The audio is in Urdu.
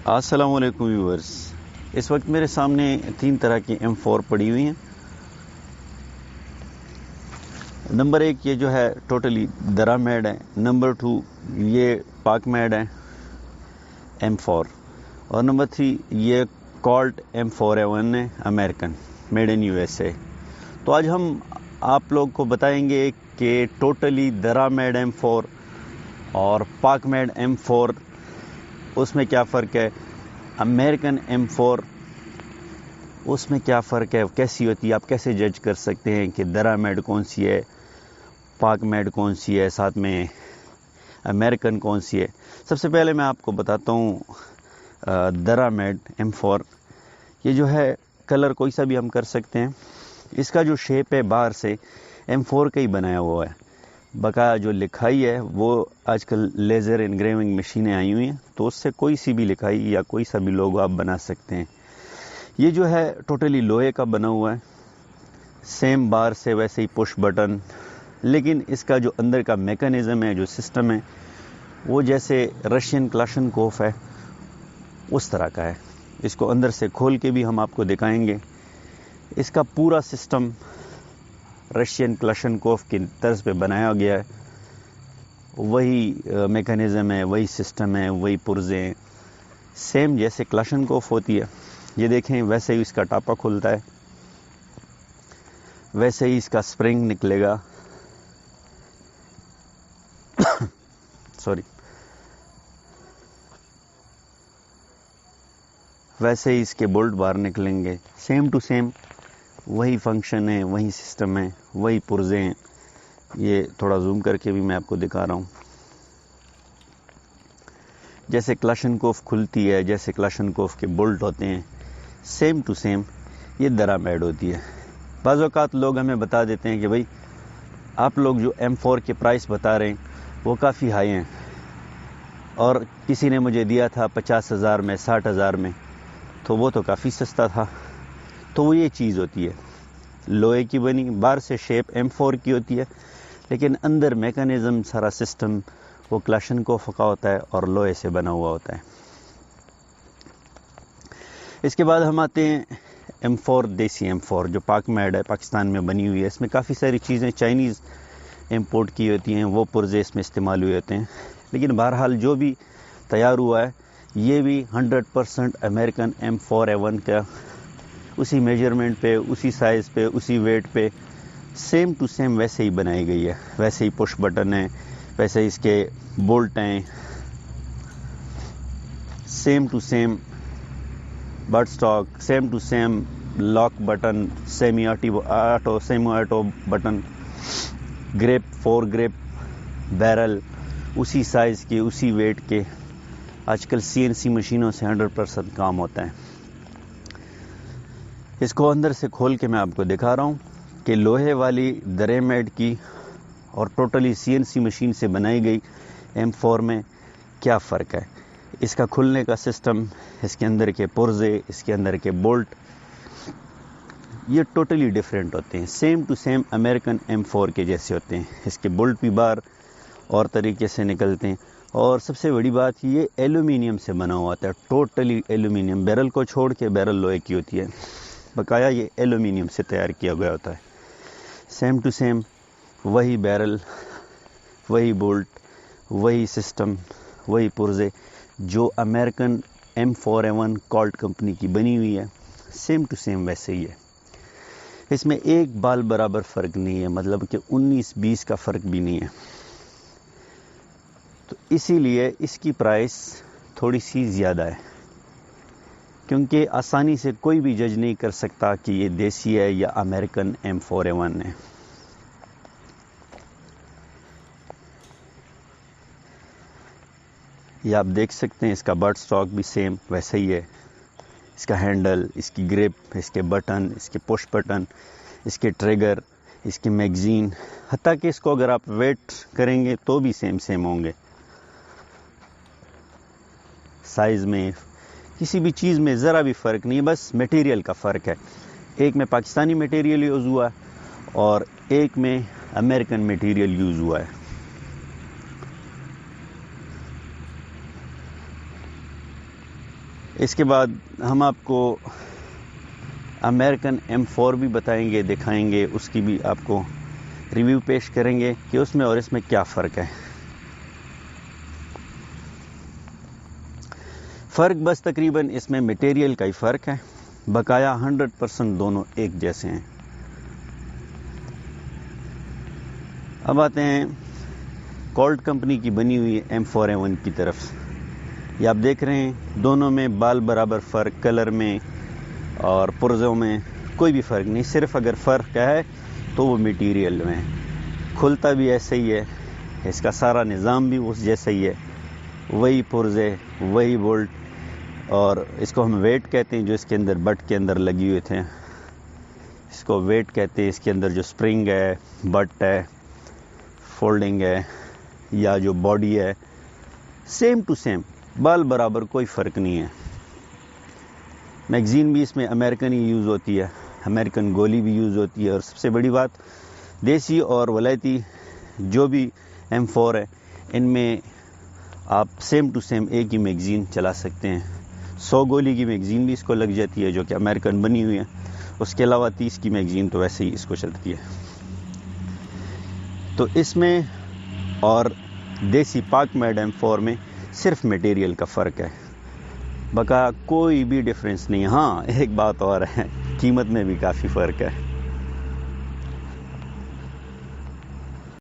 السلام علیکم ویورز. اس وقت میرے سامنے 3 طرح کی M4 پڑی ہوئی ہیں. نمبر 1 یہ جو ہے ٹوٹلی درا میڈ ہے. نمبر 2 یہ پاک میڈ ہے M4. اور نمبر 3 یہ کالٹ M4A1 ہے امریکن میڈ ان USA. تو آج ہم آپ لوگ کو بتائیں گے کہ ٹوٹلی درا میڈ M4 اور پاک میڈ M4 اس میں کیا فرق ہے، امریکن M4 اس میں کیا فرق ہے، کیسی ہوتی ہے، آپ کیسے جج کر سکتے ہیں کہ درا میڈ کون سی ہے، پاک میڈ کون سی ہے، ساتھ میں امریکن کون سی ہے. سب سے پہلے میں آپ کو بتاتا ہوں درا میڈ M4. یہ جو ہے کلر کوئی سا بھی ہم کر سکتے ہیں. اس کا جو شیپ ہے باہر سے M4 کا ہی بنایا ہوا ہے. بقایا جو لکھائی ہے وہ آج کل لیزر انگریونگ مشینیں آئی ہوئی ہیں، تو اس سے کوئی سی بھی لکھائی یا کوئی سا بھی لوگو آپ بنا سکتے ہیں. یہ جو ہے ٹوٹلی لوہے کا بنا ہوا ہے، سیم بار سے ویسے ہی پش بٹن، لیکن اس کا جو اندر کا میکانزم ہے، جو سسٹم ہے، وہ جیسے رشین کلاشن کوف ہے اس طرح کا ہے. اس کو اندر سے کھول کے بھی ہم آپ کو دکھائیں گے. اس کا پورا سسٹم رشین کلاشن کوف کی طرز پہ بنایا گیا ہے. وہی میکانزم ہے، وہی سسٹم ہے، وہی پرزے ہیں، سیم جیسے کلاشن کوف ہوتی ہے. یہ دیکھیں ویسے ہی اس کا ٹاپا کھلتا ہے، ویسے ہی اس کا سپرنگ نکلے گا ویسے ہی اس کے بولٹ باہر نکلیں گے. سیم ٹو سیم وہی فنکشن ہے، وہی سسٹم ہے، وہی پرزے ہیں. یہ تھوڑا زوم کر کے بھی میں آپ کو دکھا رہا ہوں. جیسے کلاشن کوف کھلتی ہے، جیسے کلاشن کوف کے بولٹ ہوتے ہیں، سیم ٹو سیم یہ درا میڈ ہوتی ہے. بعض اوقات لوگ ہمیں بتا دیتے ہیں کہ بھائی آپ لوگ جو M4 کے پرائس بتا رہے ہیں وہ کافی ہائی ہیں، اور کسی نے مجھے دیا تھا 50,000 میں، 60,000 میں، تو وہ تو کافی سستا تھا. تو وہ یہ چیز ہوتی ہے، لوہے کی بنی، باہر سے شیپ M4 کی ہوتی ہے، لیکن اندر میکانزم سارا سسٹم وہ کلاشن کوف کا ہوتا ہے اور لوہے سے بنا ہوا ہوتا ہے. اس کے بعد ہم آتے ہیں M4 دیسی M4 جو پاک میڈ ہے، پاکستان میں بنی ہوئی ہے. اس میں کافی ساری چیزیں چائنیز امپورٹ کی ہوتی ہیں، وہ پرزے اس میں استعمال ہوئے ہوتے ہیں. لیکن بہرحال جو بھی تیار ہوا ہے یہ بھی 100% امریکن M4A1 کا، اسی میجرمنٹ پہ، اسی سائز پہ، اسی ویٹ پہ، سیم ٹو سیم ویسے ہی بنائی گئی ہے. ویسے ہی پش بٹن ہے، ویسے ہی اس کے بولٹ ہیں، same to same butt stock, same to same lock button, semi auto button, grip 4 grip barrel, اسی سائز کے، اسی ویٹ کے. آج کل CNC مشینوں سے 100% کام ہوتا ہے. اس کو اندر سے کھول کے میں آپ کو دکھا رہا ہوں کہ لوہے والی درے میڈ کی اور ٹوٹلی CNC مشین سے بنائی گئی M4 میں کیا فرق ہے. اس کا کھلنے کا سسٹم، اس کے اندر کے پرزے، اس کے اندر کے بولٹ، یہ ٹوٹلی ڈیفرنٹ ہوتے ہیں. Same to same American M4 کے جیسے ہوتے ہیں. اس کے بولٹ بھی باہر اور طریقے سے نکلتے ہیں. اور سب سے بڑی بات یہ ایلومینیم سے بنا ہوا ہوتا ہے، ٹوٹلی ایلومینیم. بیرل کو چھوڑ کے، بیرل لوہے کی ہوتی ہے، بقایا یہ ایلومینیم سے تیار کیا گیا ہوتا ہے. سیم ٹو سیم وہی بیرل، وہی بولٹ، وہی سسٹم، وہی پرزے جو امریکن M4A1 کالٹ کمپنی کی بنی ہوئی ہے، سیم ٹو سیم ویسے ہی ہے. اس میں ایک بال برابر فرق نہیں ہے، مطلب کہ 19-20 کا فرق بھی نہیں ہے. تو اسی لیے اس کی پرائس تھوڑی سی زیادہ ہے، کیونکہ آسانی سے کوئی بھی جج نہیں کر سکتا کہ یہ دیسی ہے یا امریکن M4A1 ہے. یہ آپ دیکھ سکتے ہیں، اس کا بٹ سٹاک بھی سیم ویسے ہی ہے. اس کا ہینڈل، اس کی گرپ، اس کے بٹن، اس کے پش بٹن، اس کے ٹریگر، اس کی میگزین، حتیٰ کہ اس کو اگر آپ ویٹ کریں گے تو بھی سیم ہوں گے. سائز میں، کسی بھی چیز میں ذرا بھی فرق نہیں، بس میٹیریل کا فرق ہے. ایک میں پاکستانی میٹیریل یوز ہوا ہے اور ایک میں امریکن میٹیریل یوز ہوا ہے. اس کے بعد ہم آپ کو امریکن M4 بھی بتائیں گے، دکھائیں گے، اس کی بھی آپ کو ریویو پیش کریں گے کہ اس میں اور اس میں کیا فرق ہے۔ فرق بس تقریباً اس میں میٹیریل کا ہی فرق ہے، بقایا 100% دونوں ایک جیسے ہیں۔ اب آتے ہیں کولٹ کمپنی کی بنی ہوئی M4A1 کی طرف۔ یہ آپ دیکھ رہے ہیں دونوں میں بال برابر فرق، کلر میں اور پرزوں میں کوئی بھی فرق نہیں، صرف اگر فرق ہے تو وہ میٹیریل میں۔ کھلتا بھی ایسے ہی ہے، اس کا سارا نظام بھی اس جیسا ہی ہے، وہی پرزے، وہی بولٹ، اور اس کو ہم ویٹ کہتے ہیں جو اس کے اندر بٹ کے اندر لگی ہوئے تھے، اس کو ویٹ کہتے ہیں۔ اس کے اندر جو سپرنگ ہے، بٹ ہے، فولڈنگ ہے یا جو باڈی ہے، سیم ٹو سیم، بال برابر، کوئی فرق نہیں ہے۔ میگزین بھی اس میں امریکن ہی یوز ہوتی ہے، امریکن گولی بھی یوز ہوتی ہے، اور سب سے بڑی بات دیسی اور ولایتی جو بھی M4 ہے ان میں آپ سیم ٹو سیم ایک ہی میگزین چلا سکتے ہیں۔ 100 گولی کی میگزین بھی اس کو لگ جاتی ہے جو کہ امریکن بنی ہوئی ہے، اس کے علاوہ 30 کی میگزین تو ویسے ہی اس کو چلتی ہے۔ تو اس میں اور دیسی پاک میڈ M4 میں صرف میٹیریل کا فرق ہے، بقا کوئی بھی ڈفرینس نہیں۔ ہاں ایک بات اور ہے، قیمت میں بھی کافی فرق ہے۔